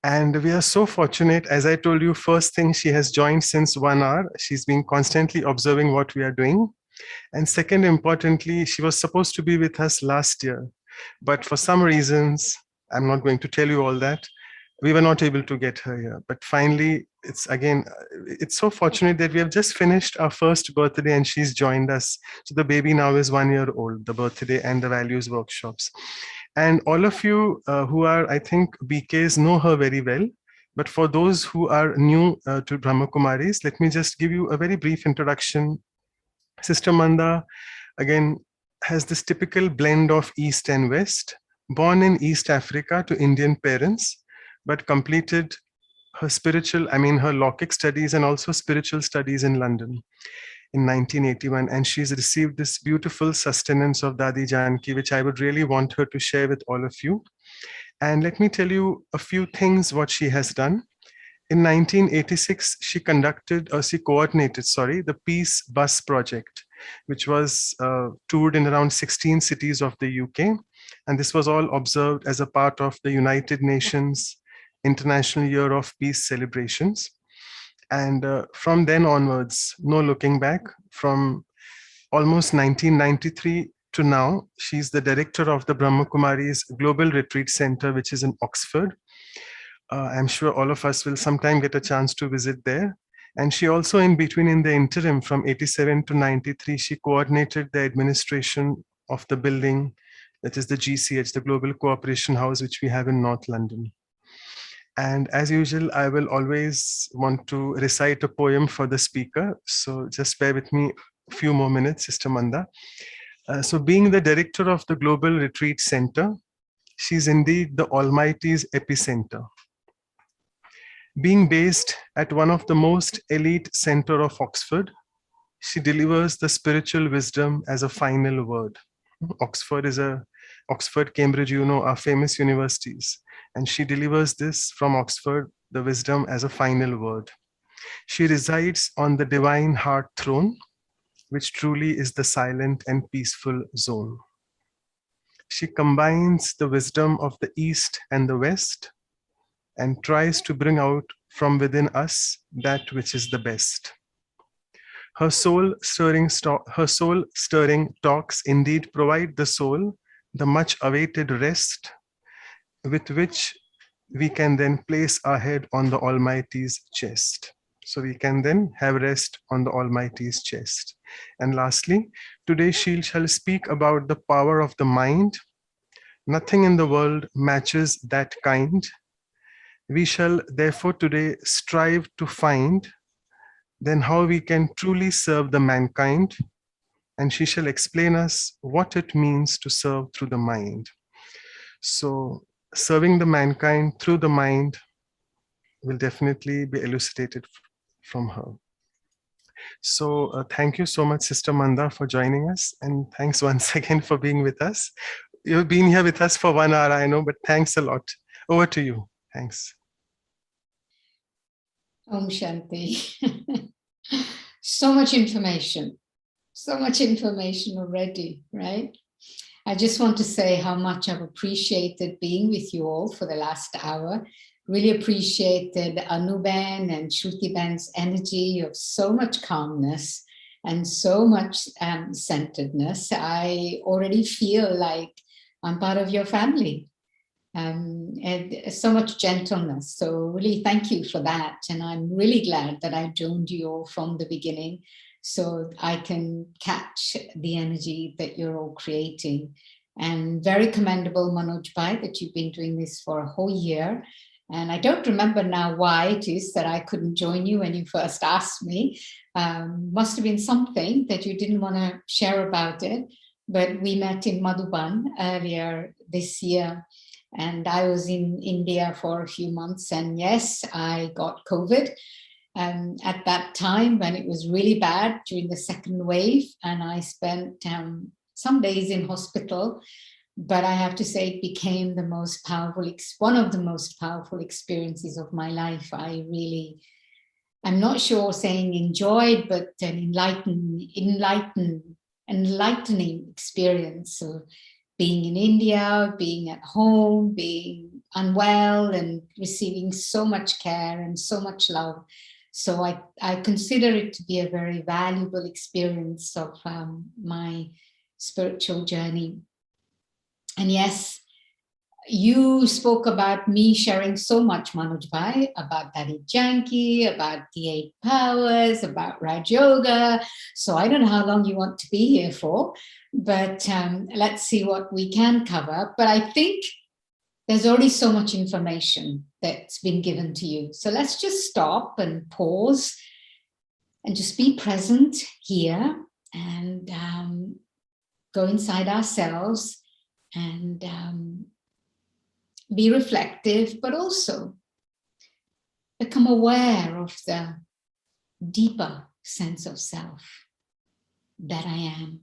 And we are so fortunate. As I told you, first thing, she has joined since 1 hour. She's been constantly observing what we are doing. And second, importantly, she was supposed to be with us last year. But for some reasons, I'm not going to tell you all that, we were not able to get her here. But finally, it's so fortunate that we have just finished our first birthday and she's joined us. So the baby now is 1 year old, the birthday and the values workshops. And all of you who are, I think, BKs know her very well. But for those who are new to Brahma Kumaris, let me just give you a very brief introduction. Sister Manda, again, has this typical blend of East and West. Born in East Africa to Indian parents, but completed her her Lokik studies and also spiritual studies in London in 1981. And she's received this beautiful sustenance of Dadi Janki, which I would really want her to share with all of you. And let me tell you a few things what she has done. In 1986, she coordinated, the Peace Bus Project, which was toured in around 16 cities of the UK. And this was all observed as a part of the United Nations International Year of Peace celebrations. And from then onwards, no looking back, from almost 1993 to now, she's the director of the Brahma Kumaris Global Retreat Center, which is in Oxford. I'm sure all of us will sometime get a chance to visit there. And she also, in the interim from 87 to 93, she coordinated the administration of the building, that is the GCH, the Global Cooperation House, which we have in North London. And as usual, I will always want to recite a poem for the speaker. So just bear with me a few more minutes, Sister Manda. So being the director of the Global Retreat Center, she's indeed the Almighty's epicenter. Being based at one of the most elite center of Oxford, she delivers the spiritual wisdom as a final word. Oxford, Cambridge, are famous universities. And she delivers this from Oxford, the wisdom as a final word. She resides on the divine heart throne, which truly is the silent and peaceful zone. She combines the wisdom of the East and the West and tries to bring out from within us that which is the best. Her soul-stirring talks indeed provide the soul the much-awaited rest with which we can then place our head on the Almighty's chest. So we can then have rest on the Almighty's chest. And lastly, today she shall speak about the power of the mind. Nothing in the world matches that kind. We shall therefore today strive to find then how we can truly serve the mankind. And she shall explain us what it means to serve through the mind. So serving the mankind through the mind will definitely be elucidated from her. So thank you so much, Sister Manda, for joining us. And thanks once again for being with us. You've been here with us for 1 hour, I know, but thanks a lot. Over to you. Thanks. Om Shanti. So much information already, right? I just want to say how much I've appreciated being with you all for the last hour. Really appreciated Anuben and Shruti-ben's energy of so much calmness and so much centeredness. I already feel like I'm part of your family. And so much gentleness. So really thank you for that. And I'm really glad that I joined you all from the beginning so I can catch the energy that you're all creating. And very commendable, Manoj Bhai, that you've been doing this for a whole year. And I don't remember now why it is that I couldn't join you when you first asked me. Must have been something that you didn't want to share about it. But we met in Madhuban earlier this year. And I was in India for a few months. And yes, I got COVID at that time when it was really bad during the second wave. And I spent some days in hospital. But I have to say it became the most powerful, one of the most powerful experiences of my life. I'm not sure saying enjoyed, but an enlightening experience of being in India, being at home, being unwell and receiving so much care and so much love. So I consider it to be a very valuable experience of my spiritual journey. And yes, you spoke about me sharing so much, Manoj Bhai, about Daddy Janki, about the 8 powers, about Raj Yoga. So I don't know how long you want to be here for, but let's see what we can cover. But I think there's already so much information that's been given to you. So let's just stop and pause and just be present here and go inside ourselves and be reflective, but also become aware of the deeper sense of self that I am.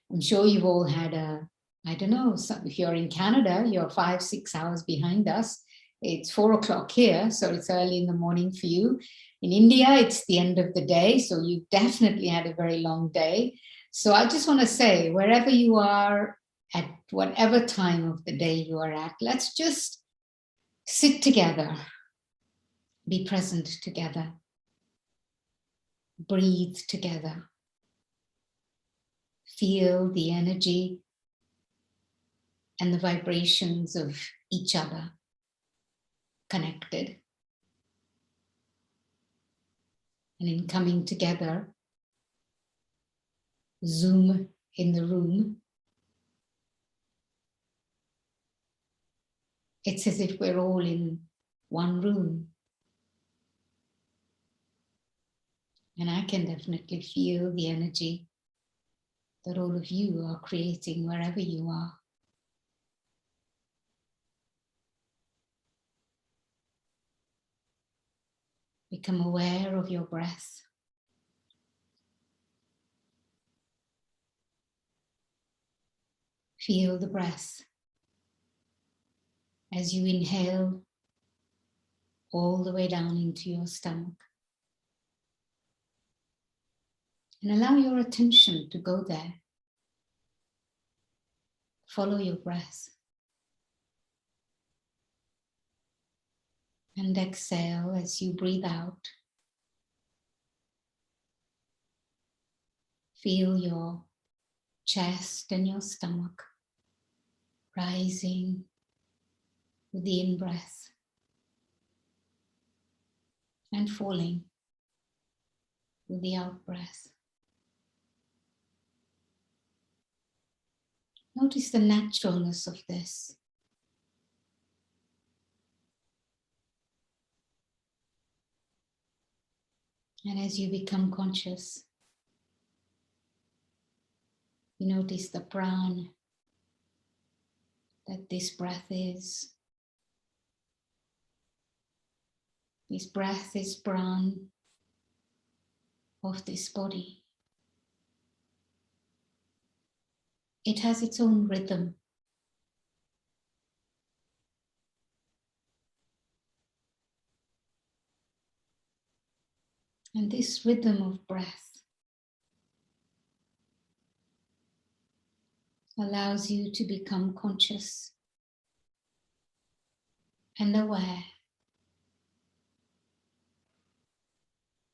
I'm sure you've all had I don't know, if you're in Canada, you're 5-6 hours behind us. It's 4 o'clock here, so it's early in the morning for you. In India, it's the end of the day, so you definitely had a very long day. So I just want to say, wherever you are, at whatever time of the day you are at, let's just sit together, be present together, breathe together, feel the energy and the vibrations of each other connected. And in coming together, Zoom in the room, it's as if we're all in one room. And I can definitely feel the energy that all of you are creating wherever you are. Become aware of your breath. Feel the breath as you inhale all the way down into your stomach. And allow your attention to go there. Follow your breath. And exhale as you breathe out. Feel your chest and your stomach rising with the in-breath and falling with the out-breath. Notice the naturalness of this. And as you become conscious, you notice the pran that this breath is. This breath is pran of this body. It has its own rhythm. And this rhythm of breath allows you to become conscious and aware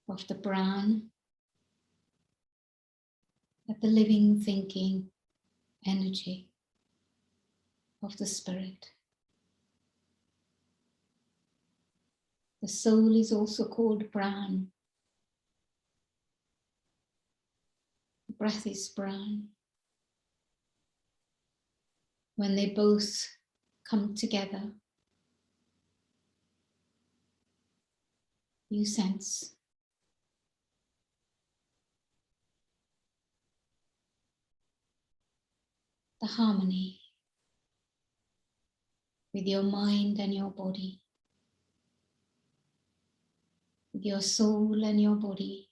of the pran, of the living, thinking energy of the spirit. The soul is also called pran. The breath is pran. When they both come together, you sense the harmony with your mind and your body, with your soul and your body,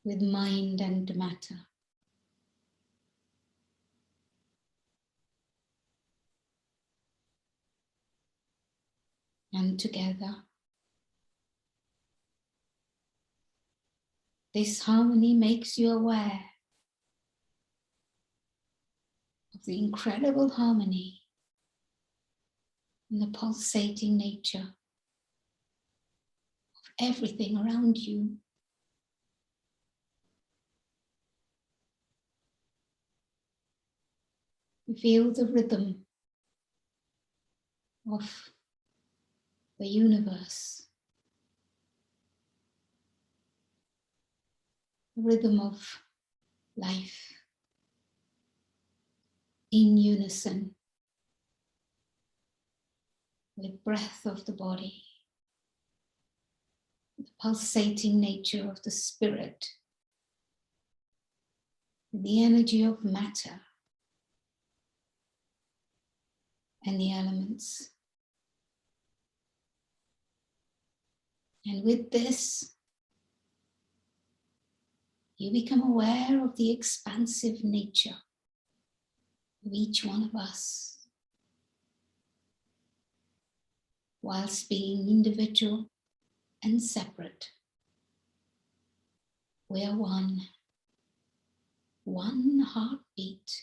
with mind and matter. And together, this harmony makes you aware of the incredible harmony and the pulsating nature of everything around you. Feel the rhythm of the universe, the rhythm of life in unison with the breath of the body, the pulsating nature of the spirit, the energy of matter and the elements. And with this, you become aware of the expansive nature of each one of us, whilst being individual and separate. We are one heartbeat.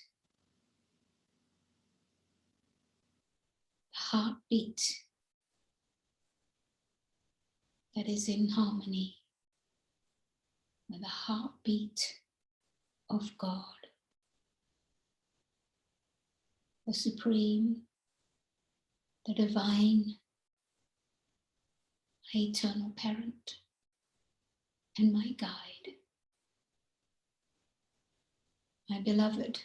The heartbeat that is in harmony with the heartbeat of God, the Supreme, the Divine, my eternal parent, and my guide, my beloved,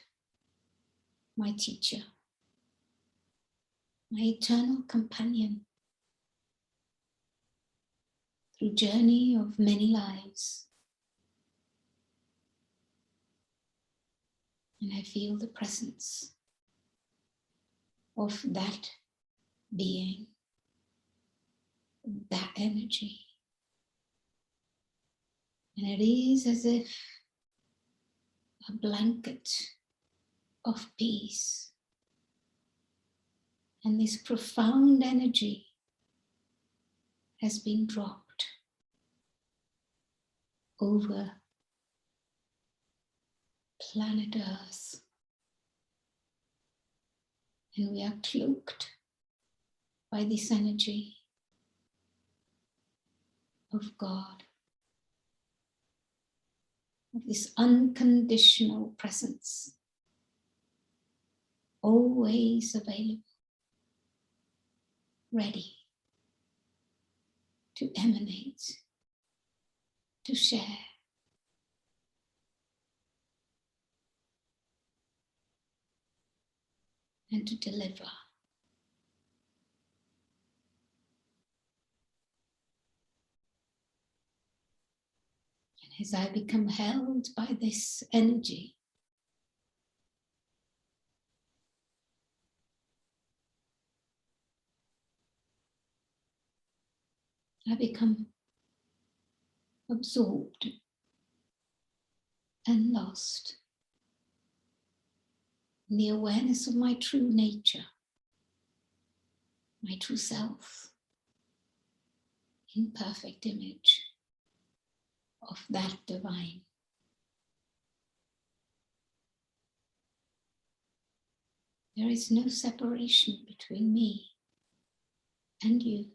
my teacher, my eternal companion through journey of many lives. And I feel the presence of that being, that energy. And it is as if a blanket of peace and this profound energy has been dropped over planet Earth. And we are cloaked by this energy of God, of this unconditional presence, always available, ready to emanate, to share. And to deliver. And as I become held by this energy, I become absorbed and lost in the awareness of my true nature, my true self, in perfect image of that divine. There is no separation between me and you.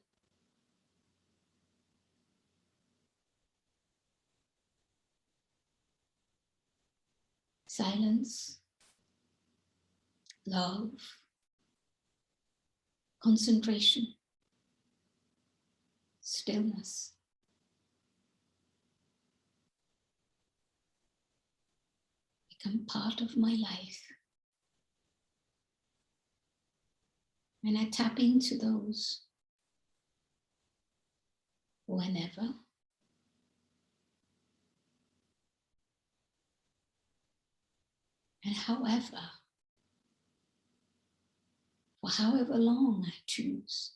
Silence, love, concentration, stillness. Become part of my life. And I tap into those whenever and however, for however long I choose.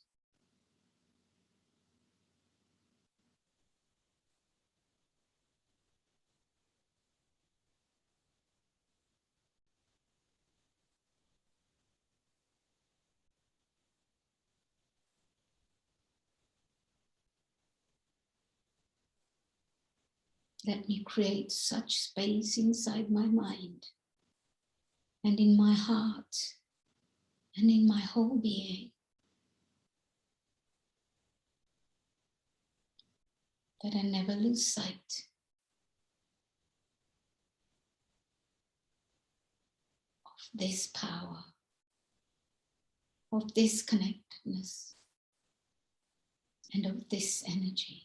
Let me create such space inside my mind and in my heart and in my whole being, that I never lose sight of this power, of this connectedness, and of this energy.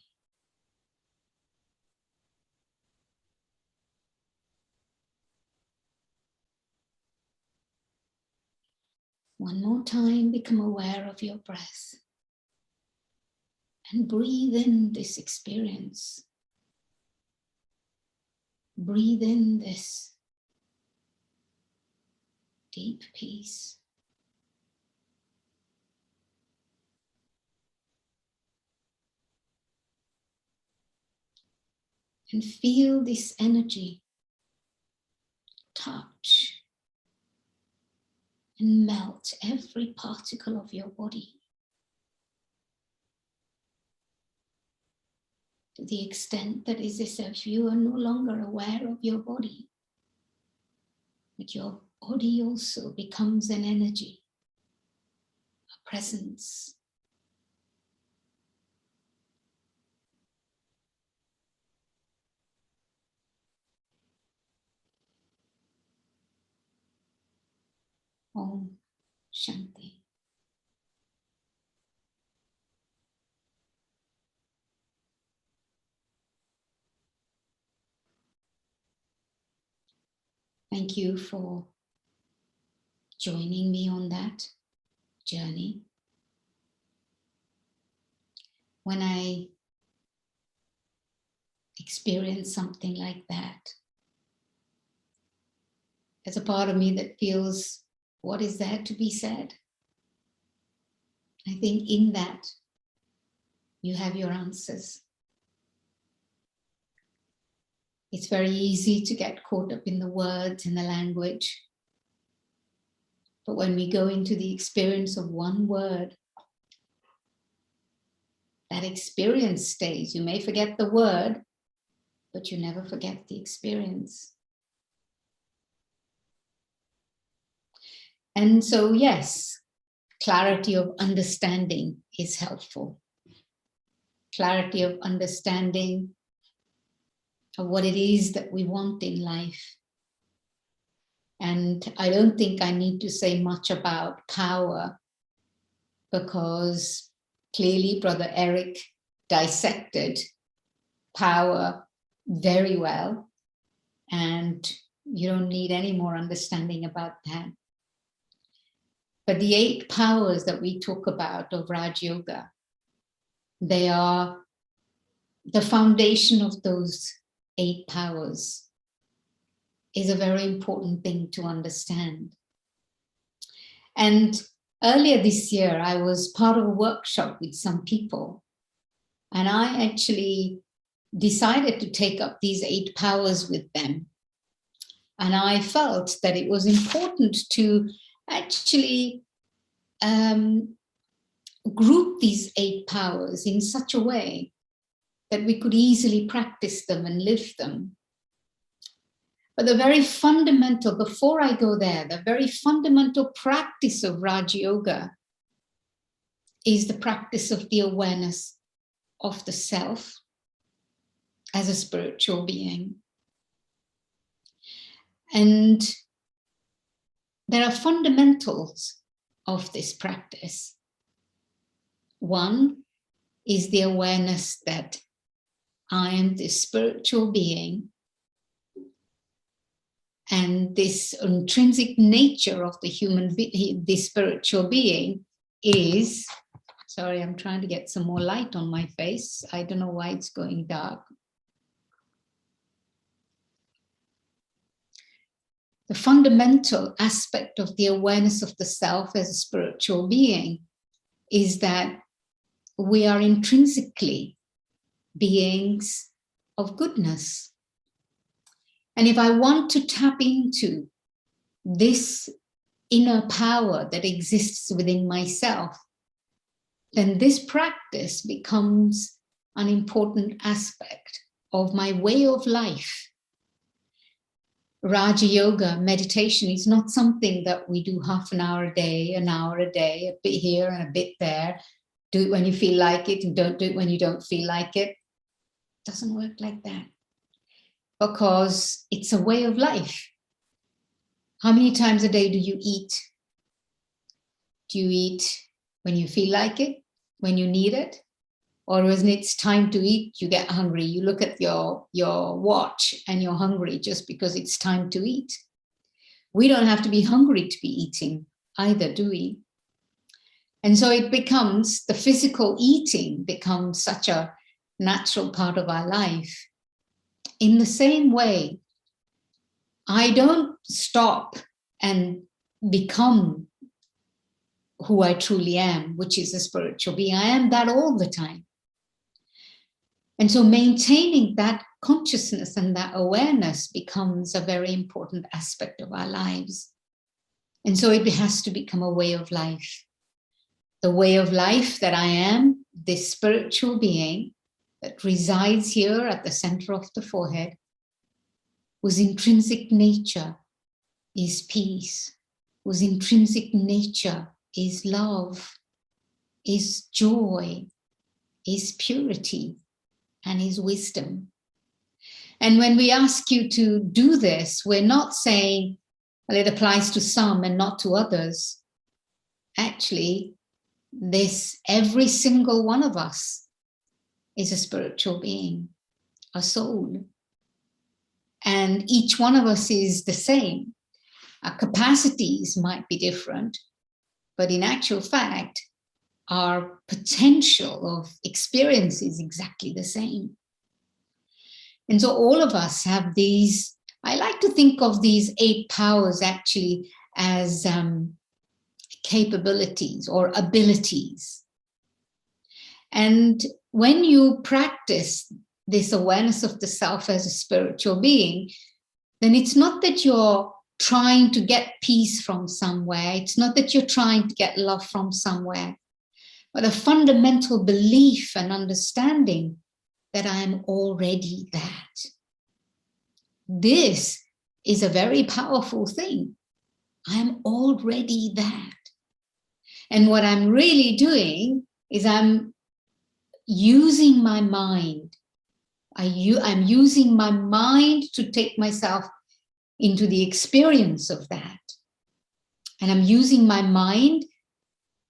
One more time, become aware of your breath and breathe in this experience. Breathe in this deep peace. And feel this energy touch and melt every particle of your body to the extent that is as if you are no longer aware of your body, but your body also becomes an energy, a presence. Om Shanti. Thank you for joining me on that journey. When I experience something like that, there's a part of me that feels, what is there to be said? I think in that, you have your answers. It's very easy to get caught up in the words and the language. But when we go into the experience of one word, that experience stays. You may forget the word, but you never forget the experience. And so, yes, clarity of understanding is helpful. Clarity of understanding of what it is that we want in life. And I don't think I need to say much about power, because clearly Brother Eric dissected power very well, and you don't need any more understanding about that. But the 8 powers that we talk about of Raj Yoga, they are the foundation of those 8 powers is a very important thing to understand. And earlier this year, I was part of a workshop with some people, and I actually decided to take up these 8 powers with them. And I felt that it was important to actually group these 8 powers in such a way that we could easily practice them and live them. But the very fundamental, before I go there, the very fundamental practice of Raj Yoga is the practice of the awareness of the self as a spiritual being. And there are fundamentals of this practice. One is the awareness that I am this spiritual being, and this intrinsic nature of the the spiritual being is, sorry, I'm trying to get some more light on my face. I don't know why it's going dark. The fundamental aspect of the awareness of the self as a spiritual being is that we are intrinsically beings of goodness. And if I want to tap into this inner power that exists within myself, then this practice becomes an important aspect of my way of life. Raja Yoga, meditation, is not something that we do half an hour a day, a bit here and a bit there. Do it when you feel like it and don't do it when you don't feel like it. It doesn't work like that, because it's a way of life. How many times a day do you eat? Do you eat when you feel like it, when you need it? Or when it's time to eat, you get hungry. You look at your watch and you're hungry just because it's time to eat. We don't have to be hungry to be eating either, do we? And so it becomes, the physical eating becomes such a natural part of our life. In the same way, I don't stop and become who I truly am, which is a spiritual being. I am that all the time. And so maintaining that consciousness and that awareness becomes a very important aspect of our lives. And so it has to become a way of life. The way of life that I am, this spiritual being that resides here at the center of the forehead, whose intrinsic nature is peace, whose intrinsic nature is love, is joy, is purity, and is wisdom. And when we ask you to do this, we're not saying, well, it applies to some and not to others. Actually, every single one of us is a spiritual being, a soul. And each one of us is the same. Our capacities might be different, but in actual fact, our potential of experience is exactly the same. And so all of us have these, I like to think of these 8 powers actually as capabilities or abilities. And when you practice this awareness of the self as a spiritual being, then it's not that you're trying to get peace from somewhere. It's not that you're trying to get love from somewhere, but a fundamental belief and understanding that I am already that. This is a very powerful thing. I am already that. And what I'm really doing is I'm using my mind. I'm using my mind to take myself into the experience of that. And I'm using my mind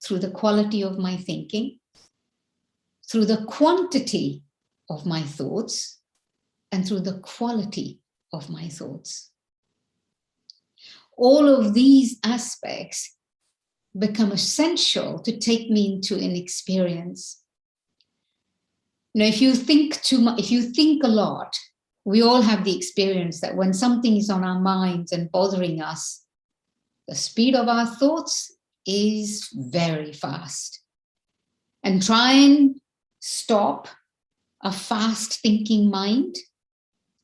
through the quality of my thinking, through the quantity of my thoughts, and through the quality of my thoughts. All of these aspects become essential to take me into an experience. You know, if you think too much, if you think a lot, we all have the experience that when something is on our minds and bothering us, the speed of our thoughts is very fast. And try and stop a fast thinking mind,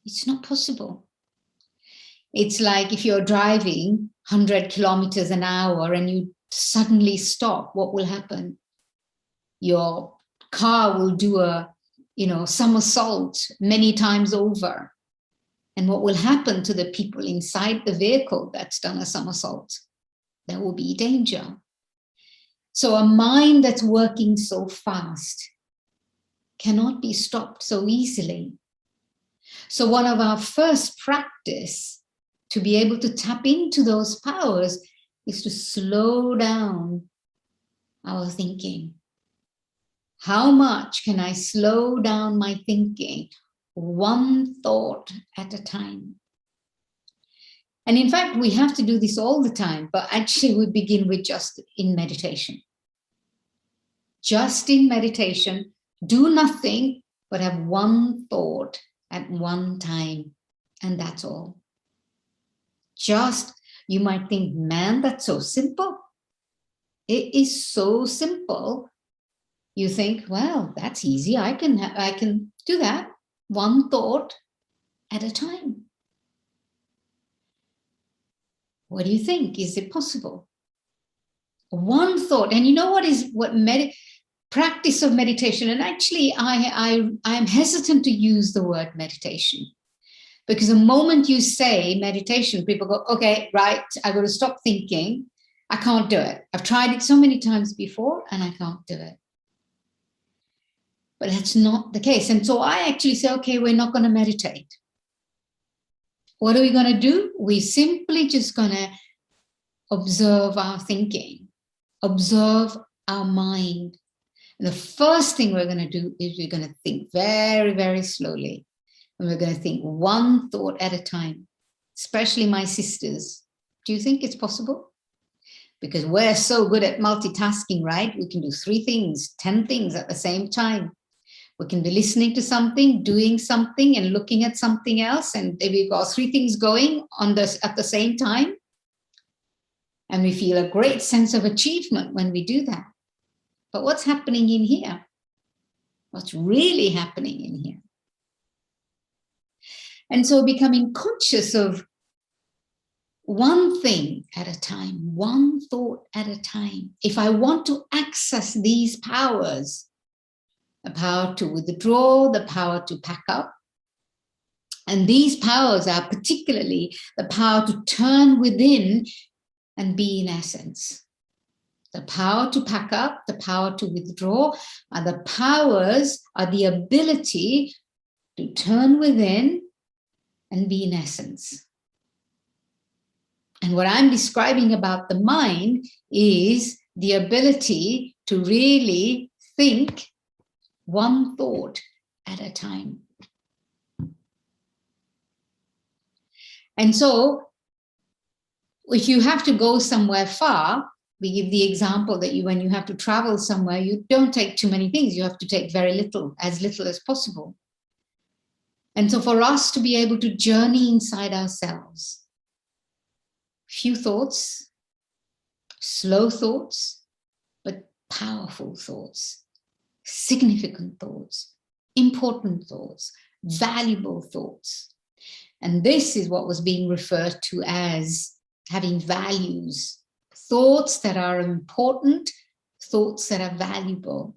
it's not possible. It's like if you're driving 100 kilometers an hour and you suddenly stop, what will happen? Your car will do a somersault many times over. And what will happen to the people inside the vehicle that's done a somersault? There will be danger. So a mind that's working so fast cannot be stopped so easily. So one of our first practice to be able to tap into those powers is to slow down our thinking. How much can I slow down my thinking? One thought at a time. And in fact, we have to do this all the time, but actually we begin with just in meditation. Just in meditation, do nothing but have one thought at one time, and that's all. Just, you might think, man, that's so simple. It is so simple. You think, well, that's easy. I can do that. One thought at a time. What do you think? Is it possible? One thought. And you know what practice of meditation, and actually I'm hesitant to use the word meditation, Because the moment you say meditation, people go, okay, right, I've got to stop thinking. I can't do it. I've tried it so many times before and I can't do it. But that's not the case. And so I actually say, okay, we're not going to meditate. What are we going to do? We're simply just going to observe our thinking, observe our mind. And the first thing we're going to do is we're going to think very, very slowly. And we're going to think one thought at a time, especially my sisters. Do you think it's possible? Because we're so good at multitasking, right? We can do 3 things, 10 things at the same time. We can be listening to something, doing something, and looking at something else. And we've got 3 things going on this at the same time. And we feel a great sense of achievement when we do that. But what's happening in here? What's really happening in here? And so becoming conscious of one thing at a time, one thought at a time. If I want to access these powers, the power to withdraw, the power to pack up, and these powers are particularly the power to turn within and be in essence. The power to pack up, the power to withdraw, are the powers, are the ability to turn within and be in essence. And what I'm describing about the mind is the ability to really think one thought at a time. And so if you have to go somewhere far, we give the example that when you have to travel somewhere, you don't take too many things. You have to take very little as possible. And so for us to be able to journey inside ourselves, few thoughts, slow thoughts, but powerful thoughts, significant thoughts, important thoughts, valuable thoughts. And this is what was being referred to as having values, thoughts that are important, thoughts that are valuable.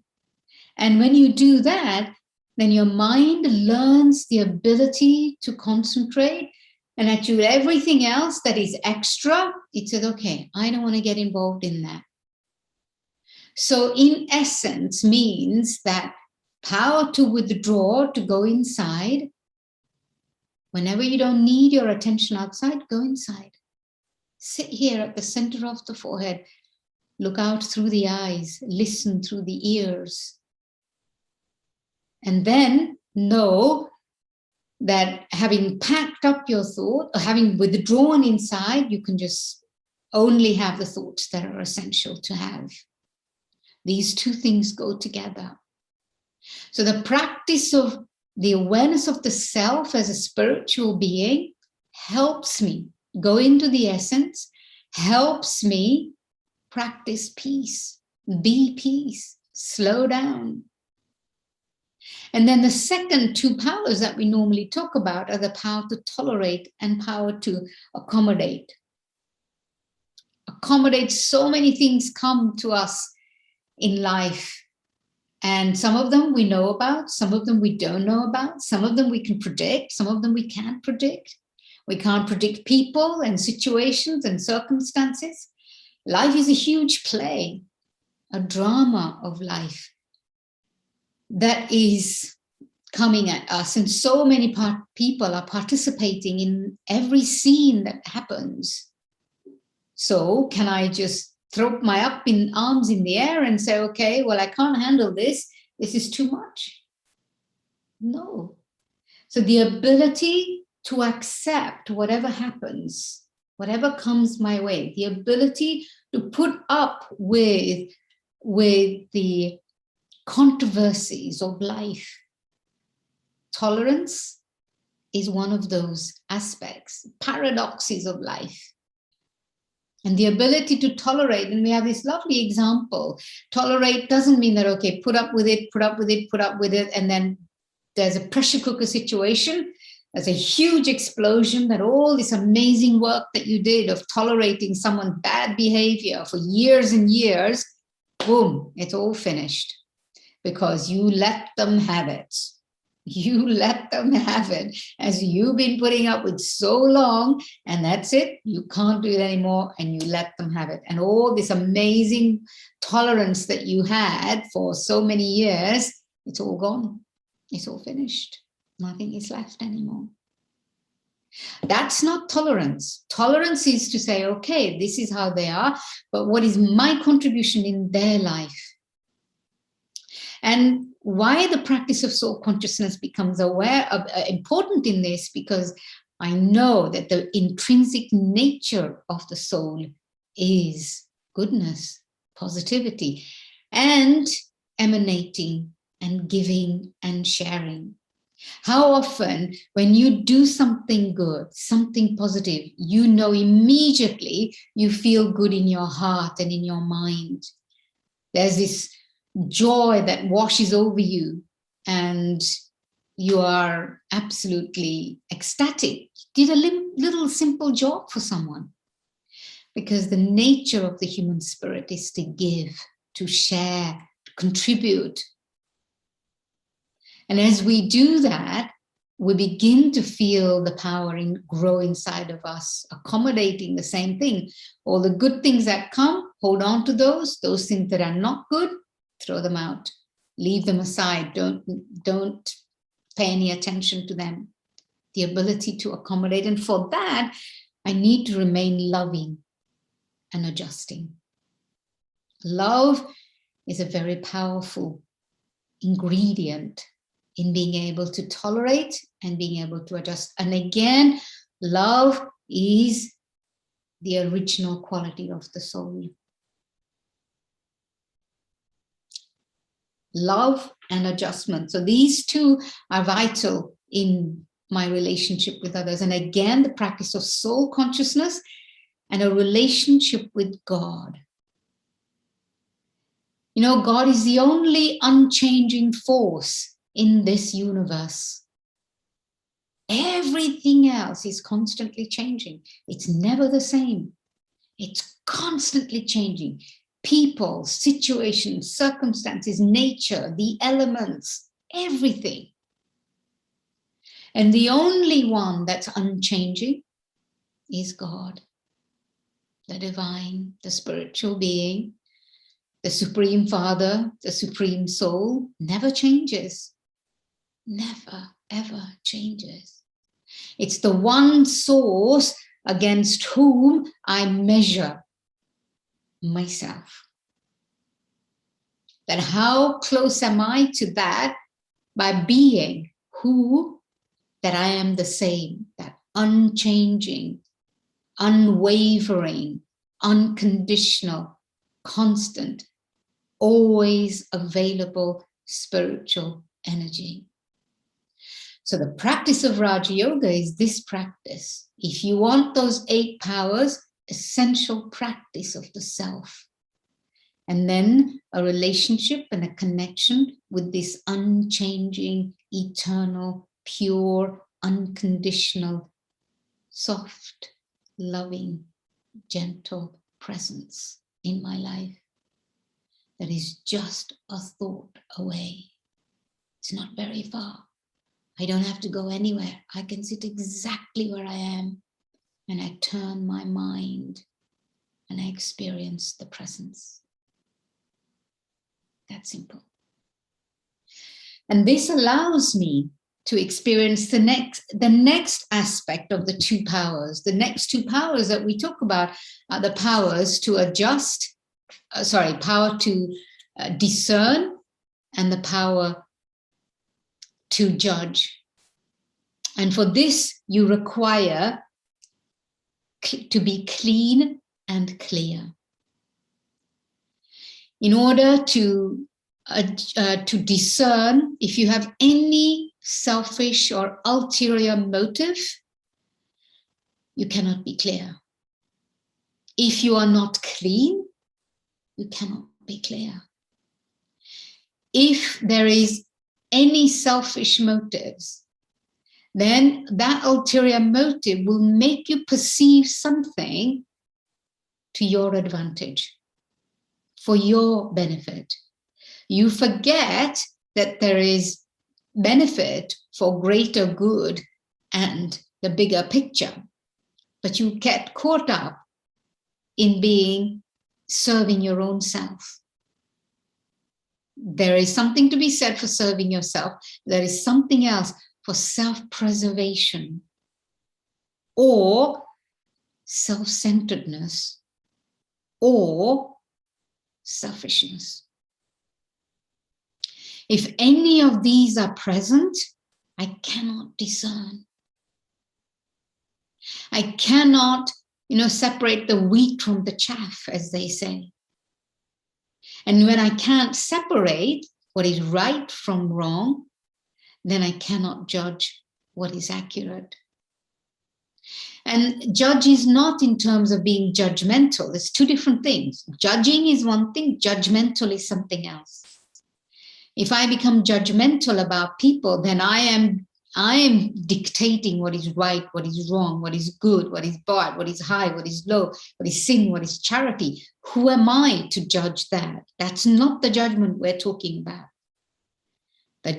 And when you do that, then your mind learns the ability to concentrate, and actually everything else that is extra, it says, okay, I don't want to get involved in that. So in essence means that power to withdraw, to go inside. Whenever you don't need your attention outside, go inside. Sit here at the center of the forehead. Look out through the eyes. Listen through the ears. And then know that having packed up your thought, or having withdrawn inside, you can just only have the thoughts that are essential to have. These 2 things go together. So the practice of the awareness of the self as a spiritual being helps me go into the essence, helps me practice peace, be peace, slow down. And then the second 2 powers that we normally talk about are the power to tolerate and power to accommodate. Accommodate, so many things come to us in life. And some of them we know about, some of them we don't know about, some of them we can predict, some of them we can't predict. We can't predict people and situations and circumstances. Life is a huge play, a drama of life that is coming at us. And so many people are participating in every scene that happens. So can I just throw my arms in the air and say, okay, well, I can't handle this. This is too much. No. So the ability to accept whatever happens, whatever comes my way, the ability to put up with the controversies of life. Tolerance is one of those aspects, paradoxes of life. And the ability to tolerate, and we have this lovely example. Tolerate doesn't mean that, okay, put up with it, and then there's a pressure cooker situation. There's a huge explosion, that all this amazing work that you did of tolerating someone's bad behavior for years and years, boom, it's all finished because you let them have it. You let them have it, as you've been putting up with so long, and that's it. You can't do it anymore, and you let them have it. And all this amazing tolerance that you had for so many years, it's all gone. It's all finished. Nothing is left anymore. That's not tolerance. Tolerance is to say, okay, this is how they are, but what is my contribution in their life? And why the practice of soul consciousness becomes important in this, because I know that the intrinsic nature of the soul is goodness, positivity, and emanating and giving and sharing. How often when you do something good, something positive, you know immediately you feel good in your heart and in your mind. There's this joy that washes over you, and you are absolutely ecstatic. You did a little simple job for someone, because the nature of the human spirit is to give, to share, to contribute. And as we do that, we begin to feel the power grow inside of us, accommodating the same thing. All the good things that come, hold on to those things that are not good, throw them out, leave them aside, don't pay any attention to them. The ability to accommodate. And for that, I need to remain loving and adjusting. Love is a very powerful ingredient in being able to tolerate and being able to adjust. And again, love is the original quality of the soul. Love and adjustment. So these two are vital in my relationship with others. And again, the practice of soul consciousness and a relationship with God. You know, God is the only unchanging force in this universe. Everything else is constantly changing. It's never the same. It's constantly changing. People, situations, circumstances, nature, the elements, everything. And the only one that's unchanging is God, the divine, the spiritual being, the Supreme Father, the Supreme Soul, never changes. Never, ever changes. It's the one source against whom I measure myself. That how close am I to that by being who, that I am the same, that unchanging, unwavering, unconditional, constant, always available spiritual energy. So the practice of Raja Yoga is this practice. If you want those 8 powers, essential practice of the self. And then a relationship and a connection with this unchanging, eternal, pure, unconditional, soft, loving, gentle presence in my life that is just a thought away. It's not very far. I don't have to go anywhere. I can sit exactly where I am, and I turn my mind and I experience the presence. That simple. And this allows me to experience the next aspect of the 2 powers. The next 2 powers that we talk about are the powers to adjust, power to discern, and the power to judge. And for this, you require to be clean and clear. In order to discern, if you have any selfish or ulterior motive, you cannot be clear. If you are not clean, you cannot be clear. If there is any selfish motives, then that ulterior motive will make you perceive something to your advantage, for your benefit. You forget that there is benefit for greater good and the bigger picture. But you get caught up in serving your own self. There is something to be said for serving yourself. There is something else for self-preservation or self-centeredness or selfishness. If any of these are present, I cannot discern. I cannot, separate the wheat from the chaff, as they say. And when I can't separate what is right from wrong, then I cannot judge what is accurate. And judge is not in terms of being judgmental. There's two different things. Judging is one thing, judgmental is something else. If I become judgmental about people, then I am dictating what is right, what is wrong, what is good, what is bad, what is high, what is low, what is sin, what is charity. Who am I to judge that? That's not the judgment we're talking about. The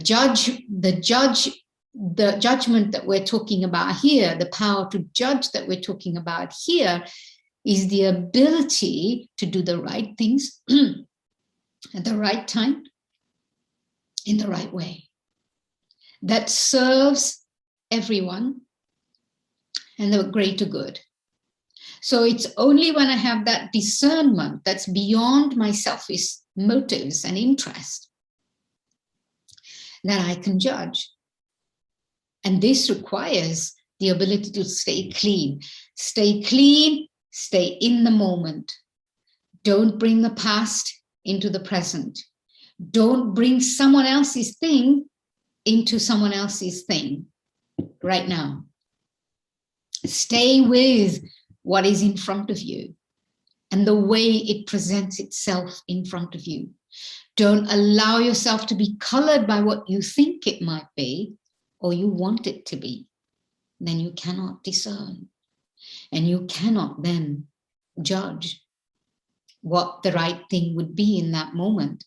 judgment that we're talking about here, the power to judge that we're talking about here, is the ability to do the right things at the right time, in the right way, that serves everyone and the greater good. So it's only when I have that discernment that's beyond my selfish motives and interest that I can judge. And this requires the ability to stay clean. Stay clean, stay in the moment. Don't bring the past into the present. Don't bring someone else's thing into someone else's thing right now. Stay with what is in front of you and the way it presents itself in front of you. Don't allow yourself to be colored by what you think it might be or you want it to be. Then you cannot discern and you cannot then judge what the right thing would be in that moment.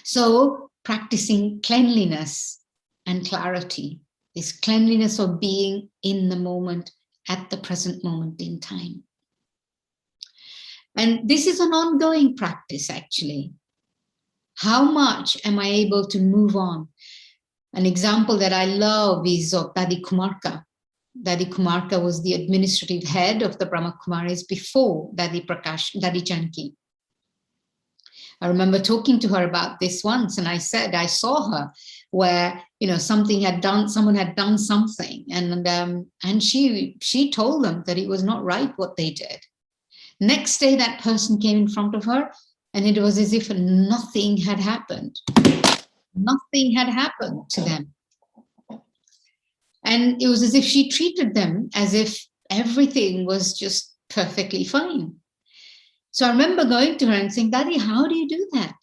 So practicing cleanliness and clarity, this cleanliness of being in the moment at the present moment in time. And this is an ongoing practice, actually. How much am I able to move on? An example that I love is of Dadi Kumarka. Dadi Kumarka was the administrative head of the Brahma Kumaris before Dadi Janki. I remember talking to her about this once, and I said I saw her where someone had done something, and she told them that it was not right what they did. Next day, that person came in front of her, and it was as if nothing had happened. Nothing had happened to them, and it was as if she treated them as if everything was just perfectly fine. So I remember going to her and saying, Daddy, how do you do that?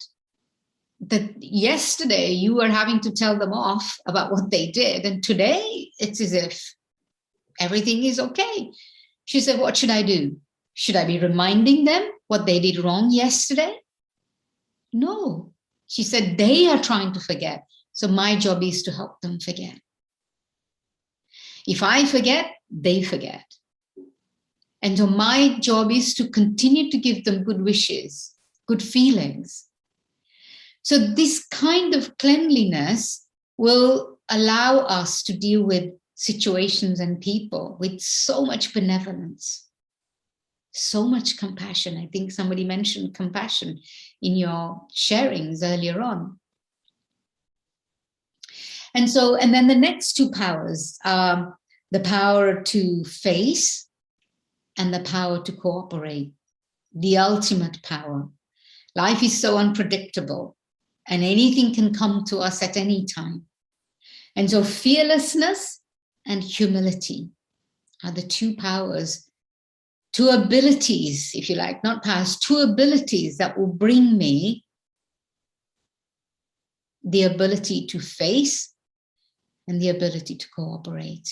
That yesterday you were having to tell them off about what they did, and today it's as if everything is okay. She said, what should I do? Should I be reminding them what they did wrong yesterday? No. She said, they are trying to forget. So my job is to help them forget. If I forget, they forget. And so my job is to continue to give them good wishes, good feelings. So this kind of cleanliness will allow us to deal with situations and people with so much benevolence, so much compassion. I think somebody mentioned compassion in your sharings earlier on. And then the next two powers, the power to face and the power to cooperate, the ultimate power. Life is so unpredictable and anything can come to us at any time. And so fearlessness and humility are the two powers, two abilities, if you like, not powers, two abilities that will bring me the ability to face and the ability to cooperate.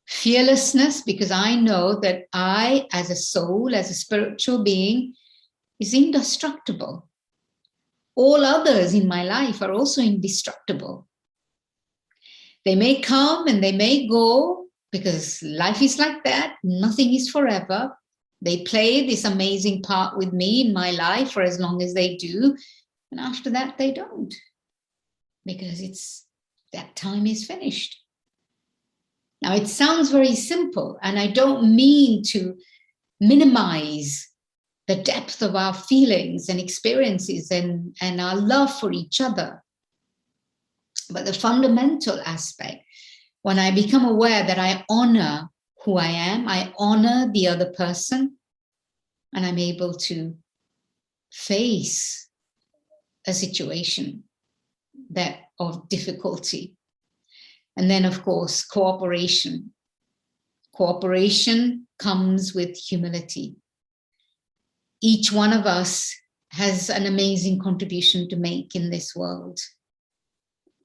Fearlessness, because I know that I, as a soul, as a spiritual being, is indestructible. all others in my life are also indestructible. They may come and they may go, because life is like that. Nothing is forever. They play this amazing part with me in my life for as long as they do. And after that, they don't, because that time is finished. Now, it sounds very simple, and I don't mean to minimize the depth of our feelings and experiences and our love for each other. But the fundamental aspect, when I become aware that I honor who I am, I honor the other person, and I'm able to face a situation of difficulty. And then, of course, cooperation. Cooperation comes with humility. Each one of us has an amazing contribution to make in this world.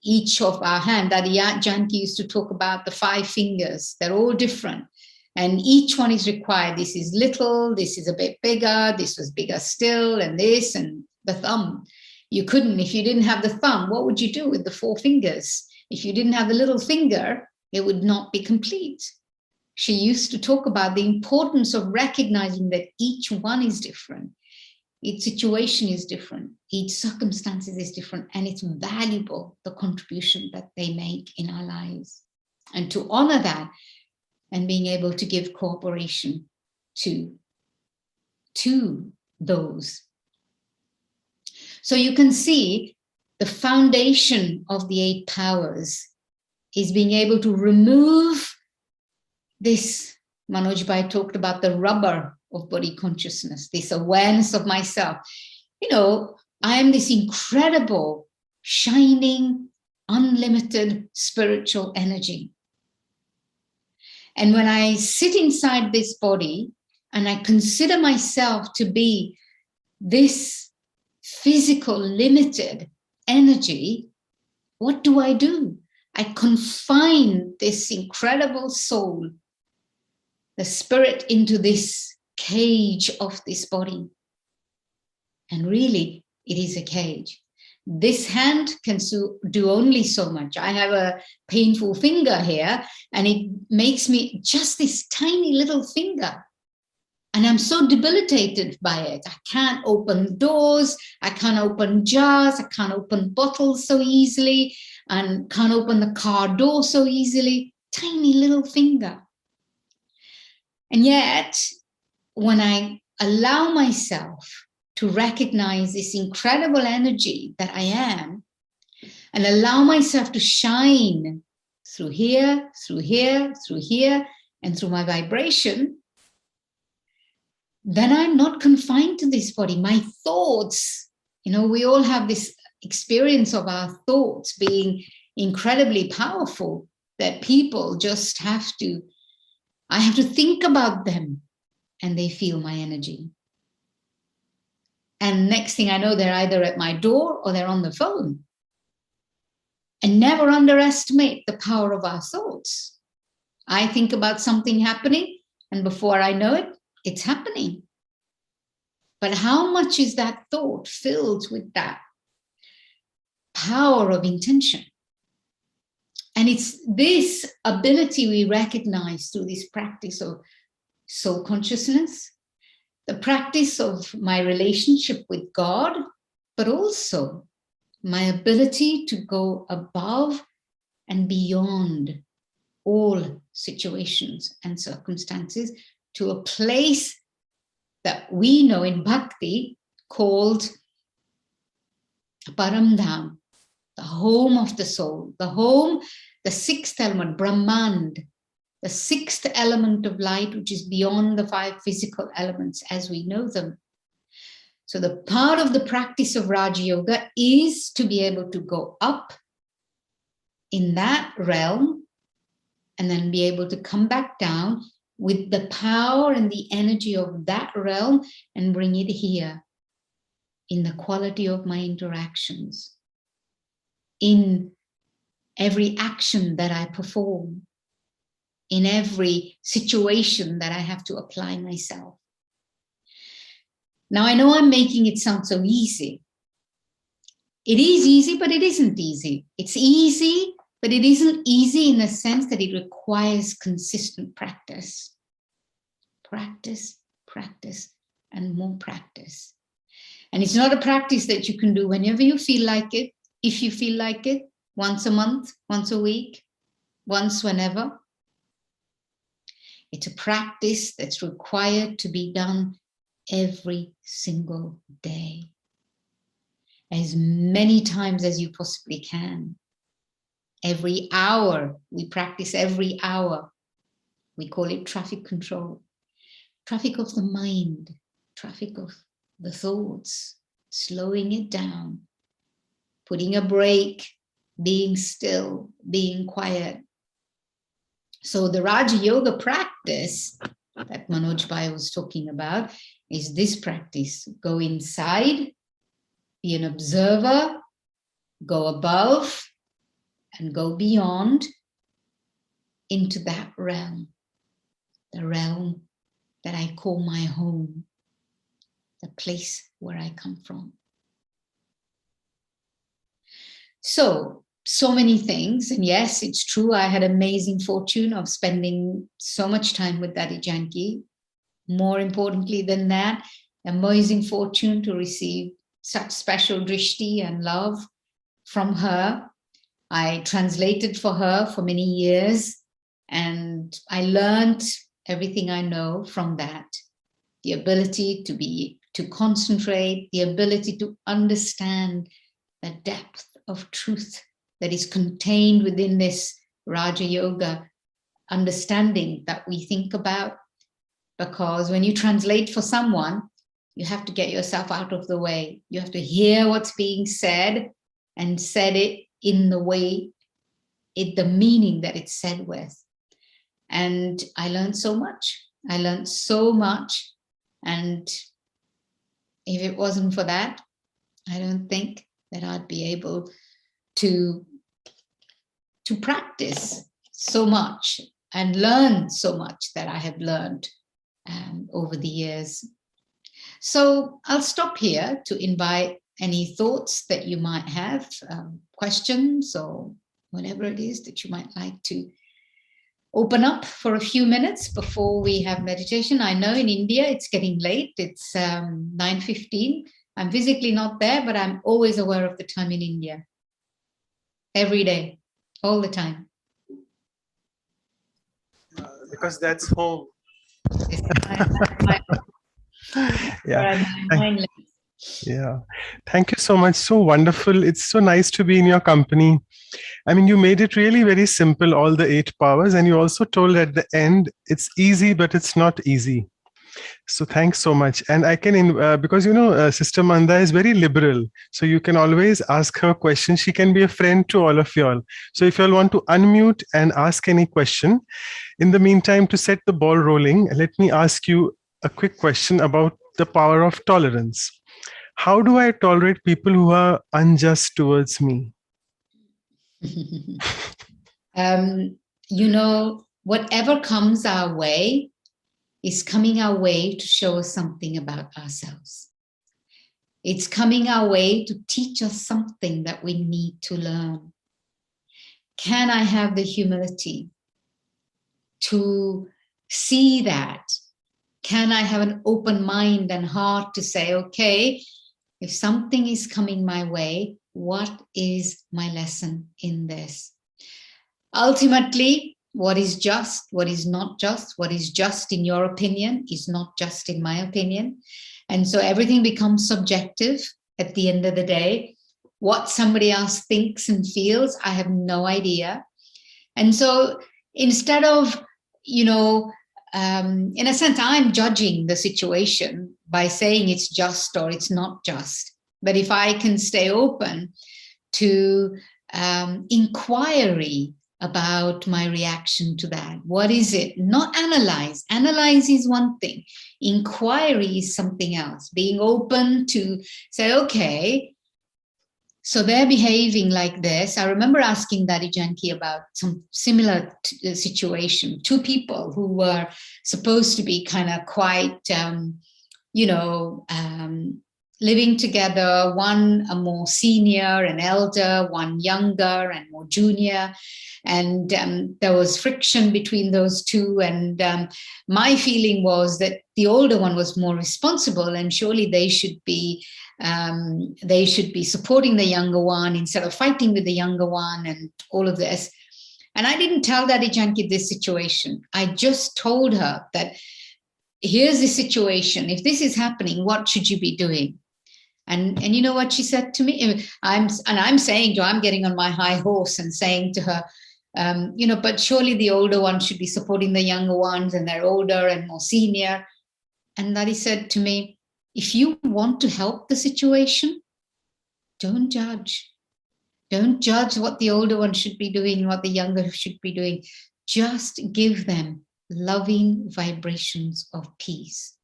Each of our hands, Daddy Janki used to talk about the 5 fingers. They're all different. And each one is required. This is little, this is a bit bigger, this was bigger still, and this, and the thumb. You couldn't, if you didn't have the thumb, what would you do with the 4 fingers? If you didn't have the little finger, it would not be complete. She used to talk about the importance of recognizing that each one is different. Each situation is different. Each circumstance is different. And it's valuable, the contribution that they make in our lives. And to honor that and being able to give cooperation to those. So you can see the foundation of the 8 powers is being able to remove this. Manoj Bhai talked about the rubber of body consciousness, this awareness of myself. You know, I am this incredible, shining, unlimited spiritual energy. And when I sit inside this body and I consider myself to be this physical, limited energy, what do? I confine this incredible soul, the spirit, into this cage of this body. And really, it is a cage. This hand can do only so much. I have a painful finger here, and it makes me just this tiny little finger. And I'm so debilitated by it. I can't open doors. I can't open jars. I can't open bottles so easily, and can't open the car door so easily. Tiny little finger. And yet, when I allow myself to recognize this incredible energy that I am, and allow myself to shine through here, through here, through here, and through my vibration, then I'm not confined to this body. My thoughts, we all have this experience of our thoughts being incredibly powerful, that people just I have to think about them and they feel my energy. And next thing I know, they're either at my door or they're on the phone. And never underestimate the power of our thoughts. I think about something happening, and before I know it, it's happening. But how much is that thought filled with that power of intention? And it's this ability we recognize through this practice of soul consciousness, the practice of my relationship with God, but also my ability to go above and beyond all situations and circumstances to a place that we know in Bhakti called Paramdham, the home of the soul, the 6th element, Brahmand, the 6th element of light, which is beyond the 5 physical elements as we know them. So the part of the practice of Raja Yoga is to be able to go up in that realm and then be able to come back down with the power and the energy of that realm and bring it here in the quality of my interactions, in every action that I perform, in every situation that I have to apply myself. Now, I know I'm making it sound so easy, It is easy, but it isn't easy. It's easy, but it isn't easy in the sense that it requires consistent practice. Practice, practice, and more practice. And it's not a practice that you can do whenever you feel like it, if you feel like it, once a month, once a week, once whenever. It's a practice that's required to be done every single day, as many times as you possibly can. Every hour, we practice every hour. We call it traffic control. Traffic of the mind, traffic of the thoughts, slowing it down, putting a break, being still, being quiet. So the Raja Yoga practice that Manoj Bhai was talking about is this practice. Go inside, be an observer, go above, and go beyond into that realm, the realm that I call my home, the place where I come from. So many things. And yes, it's true. I had amazing fortune of spending so much time with Daddy Janki. More importantly than that, amazing fortune to receive such special drishti and love from her. I translated for her for many years, and I learned everything I know from that. The ability to concentrate, the ability to understand the depth of truth that is contained within this Raja Yoga understanding that we think about. Because when you translate for someone, you have to get yourself out of the way. You have to hear what's being said and said it in the way, the meaning that it's said with. And I learned so much. And if it wasn't for that, I don't think that I'd be able to practice so much and learn so much that I have learned over the years. So I'll stop here to invite any thoughts that you might have, questions or whatever it is that you might like to open up for a few minutes before we have meditation. I know in India it's getting late. It's 9:15. I'm physically not there, but I'm always aware of the time in India. Every day, all the time. Because that's home. Yeah. Yeah. Thank you so much. So wonderful. It's so nice to be in your company. I mean, you made it really very simple, all the 8 powers. And you also told at the end, it's easy, but it's not easy. So thanks so much. And I can, because, Sister Manda is very liberal. So you can always ask her questions. She can be a friend to all of y'all. So if y'all want to unmute and ask any question, in the meantime, to set the ball rolling, let me ask you a quick question about the power of tolerance. How do I tolerate people who are unjust towards me? Whatever comes our way is coming our way to show us something about ourselves. It's coming our way to teach us something that we need to learn. Can I have the humility to see that? Can I have an open mind and heart to say, okay, if something is coming my way, what is my lesson in this? Ultimately, what is just, what is not just, what is just in your opinion is not just in my opinion. And so everything becomes subjective at the end of the day. What somebody else thinks and feels, I have no idea. And so instead of, in a sense, I'm judging the situation by saying it's just or it's not just. But if I can stay open to inquiry about my reaction to that, what is it? Not analyze. Analyze is one thing. Inquiry is something else. Being open to say, okay, so they're behaving like this. I remember asking Daddy Janki about some similar situation. 2 people who were supposed to be kind of quite, living together, one a more senior and elder, one younger and more junior. And there was friction between those two. And my feeling was that the older one was more responsible, and surely they should be supporting the younger one instead of fighting with the younger one and all of this. And I didn't tell Daddy Janki this situation. I just told her that here's the situation. If this is happening, what should you be doing? And you know what she said to me? I'm saying to her, I'm getting on my high horse and saying to her, but surely the older ones should be supporting the younger ones, and they're older and more senior. And Daddy said to me, if you want to help the situation, don't judge. Don't judge what the older one should be doing, what the younger should be doing. Just give them loving vibrations of peace.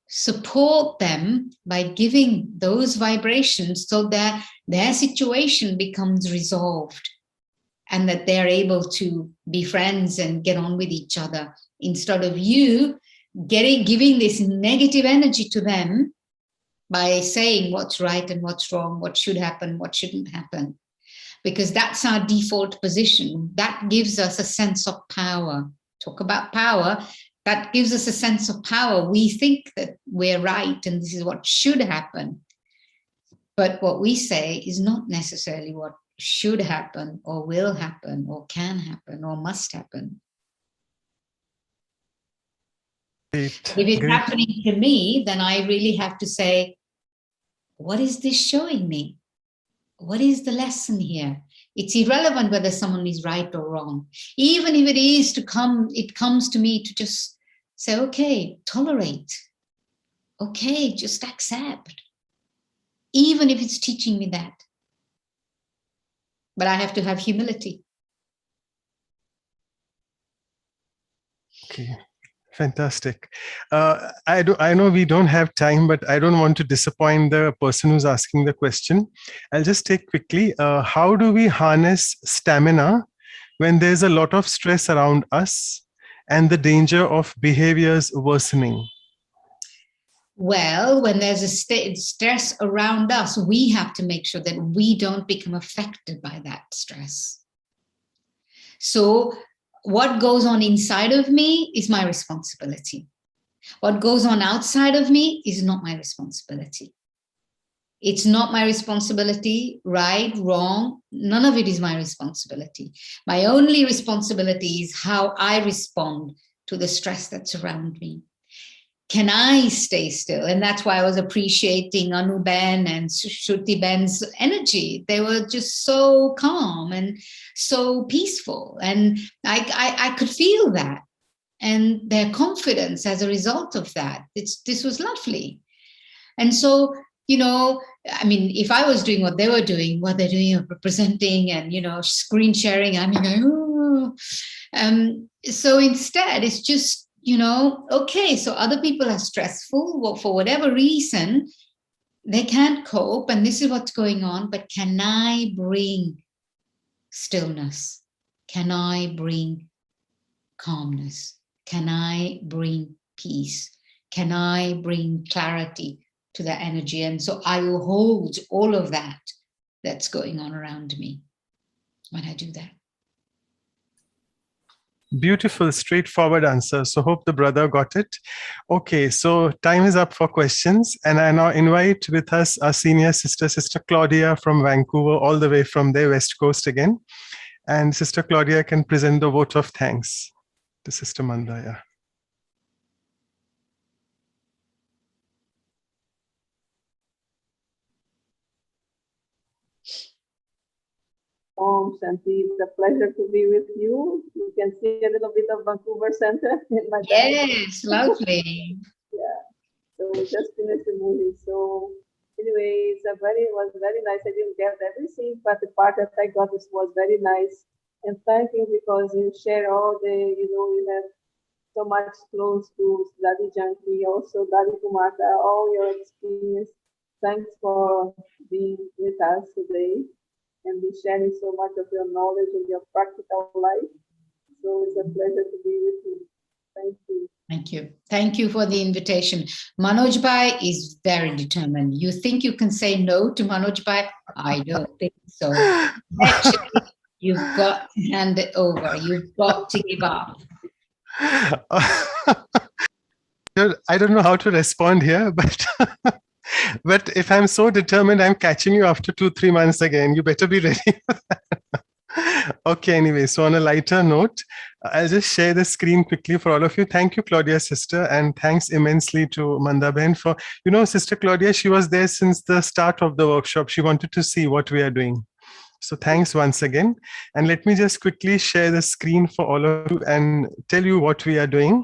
Support them by giving those vibrations so that their situation becomes resolved and that they're able to be friends and get on with each other, instead of you giving this negative energy to them by saying what's right and what's wrong, what should happen, what shouldn't happen. Because that's our default position. That gives us a sense of power. Talk about power. That gives us a sense of power. We think that we're right and this is what should happen. But what we say is not necessarily what should happen or will happen or can happen or must happen. Great. If it's happening to me, then I really have to say, what is this showing me? What is the lesson here? It's irrelevant whether someone is right or wrong. Even if it comes to me to just say, okay, tolerate. Okay, just accept. Even if it's teaching me that. But I have to have humility. Okay. Fantastic. I know we don't have time, but I don't want to disappoint the person who's asking the question. I'll just take quickly. How do we harness stamina when there's a lot of stress around us and the danger of behaviors worsening? Well, when there's a stress around us, we have to make sure that we don't become affected by that stress. So what goes on inside of me is my responsibility. What goes on outside of me is not my responsibility. It's not my responsibility, right, wrong. None of it is my responsibility. My only responsibility is how I respond to the stress that's around me. Can I stay still? And that's why I was appreciating Anu Ben and Shruti Ben's energy. They were just so calm and so peaceful. And I could feel that. And their confidence as a result of that. This was lovely. And so, if I was doing what they were doing, what they're doing, presenting and, screen sharing, I'm going, oh. So instead, it's just, okay, so other people are stressful for whatever reason, they can't cope, and this is what's going on, but can I bring stillness? Can I bring calmness? Can I bring peace? Can I bring clarity to that energy? And so I will hold all of that that's going on around me when I do that. Beautiful, straightforward answer. So hope the brother got it. Okay, so time is up for questions. And I now invite with us our senior sister, Sister Claudia from Vancouver, all the way from the West Coast again. And Sister Claudia can present the vote of thanks to Sister Manda. Yeah. Om Shanti, it's a pleasure to be with you. You can see a little bit of Vancouver Center in my back. Yes, lovely. Yeah, so we just finished the movie. So anyway, it was very nice. I didn't get everything, but the part that I got was very nice. And thank you because you share all you have so much close to Daddy Janki, also Daddy Kumata, all your experience. Thanks for being with us today and be sharing so much of your knowledge and your practical life. So it's a pleasure to be with you. Thank you. Thank you. Thank you for the invitation. Manoj Bhai is very determined. You think you can say no to Manoj Bhai? I don't think so. Actually, you've got to hand it over. You've got to give up. I don't know how to respond here, but but if I'm so determined, I'm catching you after 2-3 months again. You better be ready for that. Okay, anyway, so on a lighter note, I'll just share the screen quickly for all of you. Thank you, Claudia, sister, and thanks immensely to Manda Ben for, Sister Claudia, she was there since the start of the workshop. She wanted to see what we are doing. So thanks once again. And let me just quickly share the screen for all of you and tell you what we are doing.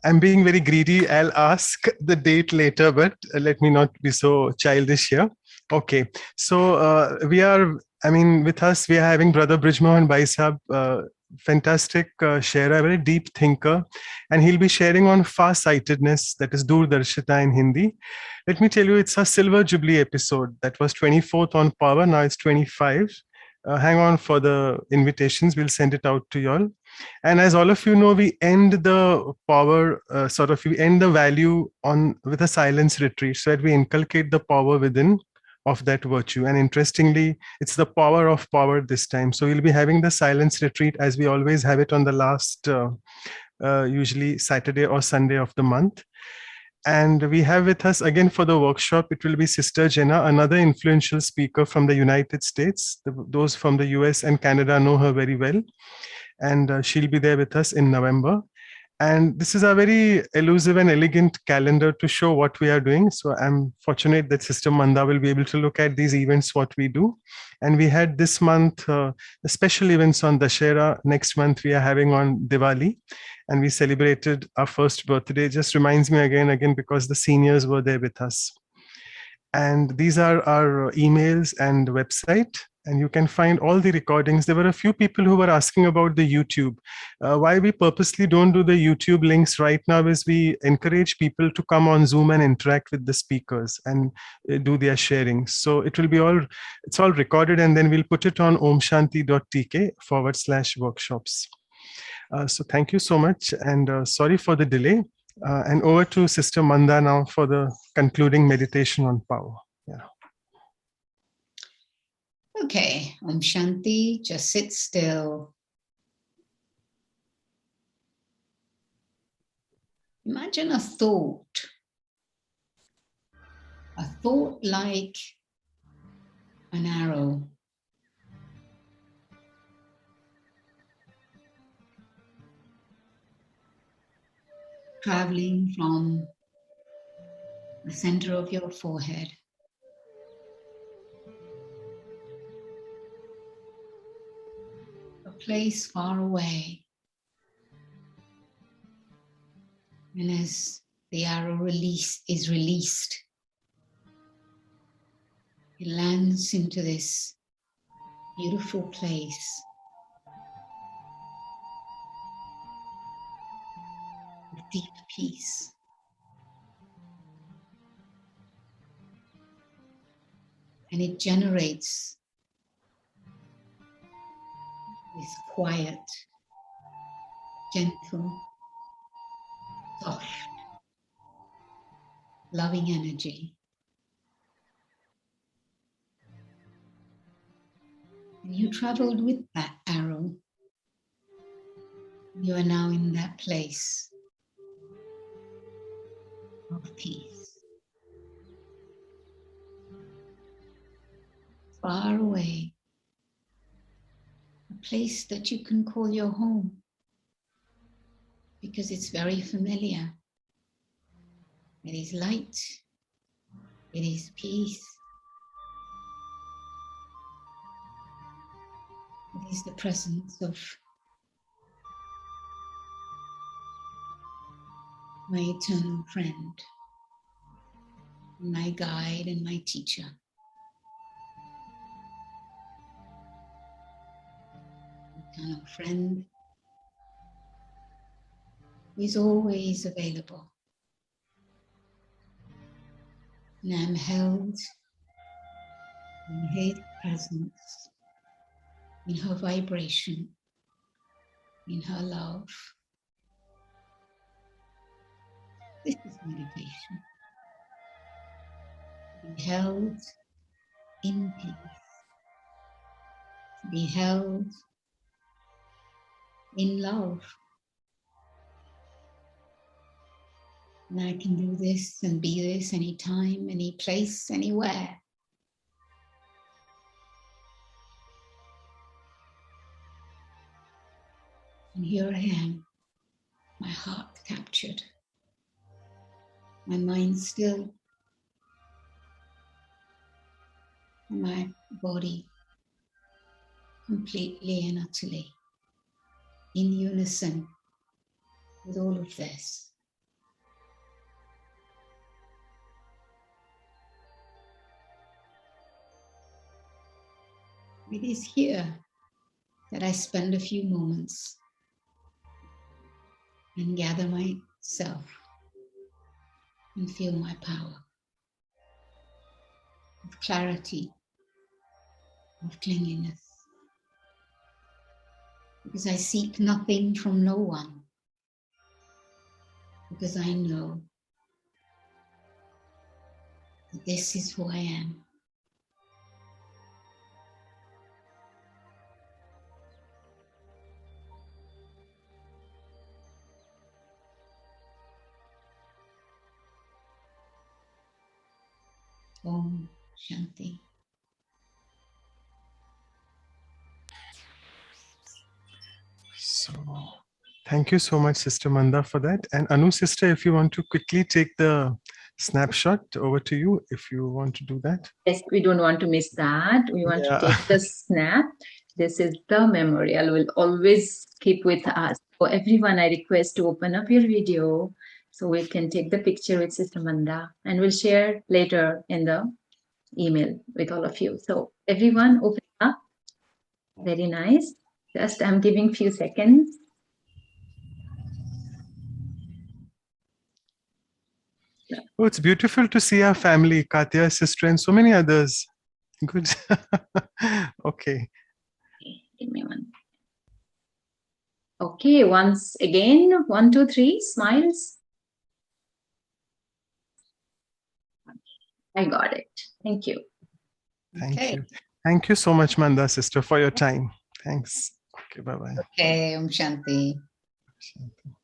I'm being very greedy. I'll ask the date later, but let me not be so childish here. Okay. So with us, we are having Brother Brijmohan Bhai Sahab, fantastic sharer, very deep thinker, and he'll be sharing on far-sightedness, that is Doordarshita in Hindi. Let me tell you, it's a Silver Jubilee episode. That was 24th on Power, now it's 25. Hang on for the invitations. We'll send it out to you all. And as all of you know, we end the power, we end the value on with a silence retreat, so that we inculcate the power within of that virtue. And interestingly, it's the power of power this time. So we'll be having the silence retreat as we always have it on the last, usually Saturday or Sunday of the month. And we have with us again for the workshop, it will be Sister Jenna, another influential speaker from the United States. Those from the US and Canada know her very well. And she'll be there with us in November. And this is a very elusive and elegant calendar to show what we are doing. So I'm fortunate that Sister Manda will be able to look at these events, what we do. And we had this month the special events on Dashera. Next month we are having on Diwali. And we celebrated our first birthday. Just reminds me again, because the seniors were there with us. And these are our emails and website. And you can find all the recordings. There were a few people who were asking about the YouTube. Why we purposely don't do the YouTube links right now is we encourage people to come on Zoom and interact with the speakers and do their sharing. So it's all recorded, and then we'll put it on omshanti.tk/workshops. So thank you so much, and sorry for the delay. And over to Sister Manda now for the concluding meditation on power. Yeah. Okay, Om Shanti, just sit still. Imagine a thought like an arrow. Traveling from the center of your forehead a place far away. And as the arrow is released, it lands into this beautiful place of deep peace. And it generates this quiet, gentle, soft, loving energy. And you traveled with that arrow. You are now in that place of peace. Far away, a place that you can call your home because it's very familiar. It is light, it is peace, it is the presence of my eternal friend, my guide and my teacher. Eternal friend who is always available. And I'm held in his presence, in her vibration, in her love, This is meditation. To be held in peace. To be held in love. And I can do this and be this anytime, any place, anywhere. And here I am, my heart captured, my mind still, and my body completely and utterly in unison with all of this. It is here that I spend a few moments and gather myself and feel my power of clarity, of cleanliness. Because I seek nothing from no one. Because I know that this is who I am. Om Shanti. So, thank you so much, Sister Manda, for that. And Anu, sister, if you want to quickly take the snapshot, over to you, if you want to do that. Yes, we don't want to miss that. We want to take the snap. This is the memorial. We'll always keep with us. So everyone, I request to open up your video so we can take the picture with Sister Manda, and we'll share later in the email with all of you. So everyone, open up. Very nice. Just I'm giving few seconds. Oh, it's beautiful to see our family, Katya, sister, and so many others. Good. Okay. Give me one. Okay, once again, 1, 2, 3, smiles. I got it. Thank you. Thank Okay. you. Thank you so much, Manda, sister, for your time. Thanks. Okay, bye-bye. Okay, Om Shanti. Shanti.